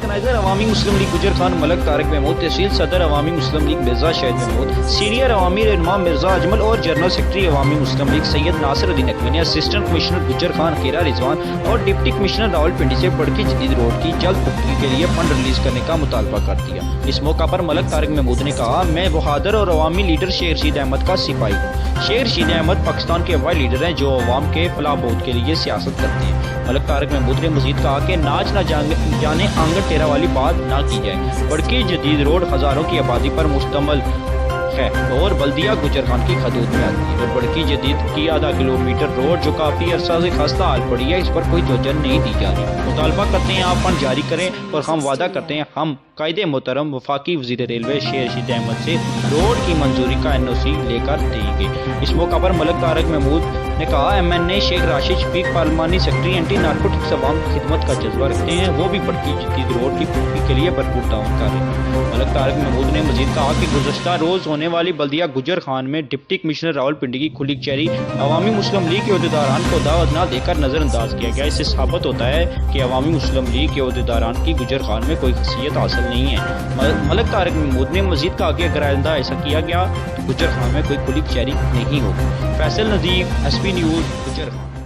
Organiser عوامی مسلم league گجر خان ملک طارق محمود، تحصیل صدر عوامی مسلم لیگ مرزا شاہد محمود، سینئر عوامی رہنما مرزا اجمل اور جنرل سیکرٹری عوامی مسلم لیگ سید ناصر الدین نقوی نے اسسٹنٹ کمشنر گجر خان خیرہ رضوان اور ڈپٹی کمشنر راولپنڈی سے بڑکی جدید روڈ کی جلد پختگی کے لیے فنڈ ریلیز کرنے کا مطالبہ کر دیا۔ اس موقع پر ملک طارق محمود نے کہا، میں بہادر اور عوامی لیڈر شیخ رشید احمد کا سپاہی ہوں۔ شیخ رشید احمد پاکستان کے وہ لیڈر ہیں جو عوام کے فلاح بہبود کے لیے سیاست کرتے ہیں۔ ملک طارق محمود نے مزید کہا کہ ناچ نہ جانے آنگن ٹیرا والی بات نہ کی جائے۔ بڑکی جدید روڈ ہزاروں کی آبادی پر مشتمل ہے اور بلدیہ گجر خان کی حدود میں آتی ہے، اور بڑکی جدید کی آدھا کلومیٹر روڈ جو کافی عرصہ سے خستہ حال پڑی ہے، اس پر کوئی توجہ نہیں دی جا رہی۔ مطالبہ کرتے ہیں آپ فنڈ جاری کریں اور ہم وعدہ کرتے ہیں ہم قائد محترم وفاقی وزیر ریلوے شیخ رشید احمد سے روڈ کی منظوری کا NOC لے کر دیں گے۔ اس موقع پر ملک طارق محمود نے کہا، MNA شیخ راشد شفیق پارلیمانی سیکرٹری اینٹی نارکوٹکس عوام خدمت کا جذبہ رکھتے ہیں، وہ بھی بڑکی جدید روڈ کی پختگی کے لیے بھرپور تعاون کر رہے ہیں۔ ملک طارق محمود نے مزید کہا کہ گزشتہ روز ہونے والی بلدیہ گجر خان میں ڈپٹی کمشنر راولپنڈی کی کھلی کچہری عوامی مسلم لیگ کے عہدیداران کو دعوت نہ دے کر نظر انداز کیا گیا۔ اس سے ثابت ہوتا ہے کہ عوامی مسلم لیگ کے عہدیداران کی گجر خان میں کوئی حیثیت حاصل نہیں ہے۔ ملک طارق محمود نے مزید کہا کہ اگر آئندہ ایسا کیا گیا تو گجر خان میں کوئی کھلی کچہری نہیں ہوگی۔ فیصل نذیر، SP نیوز، گجر خان۔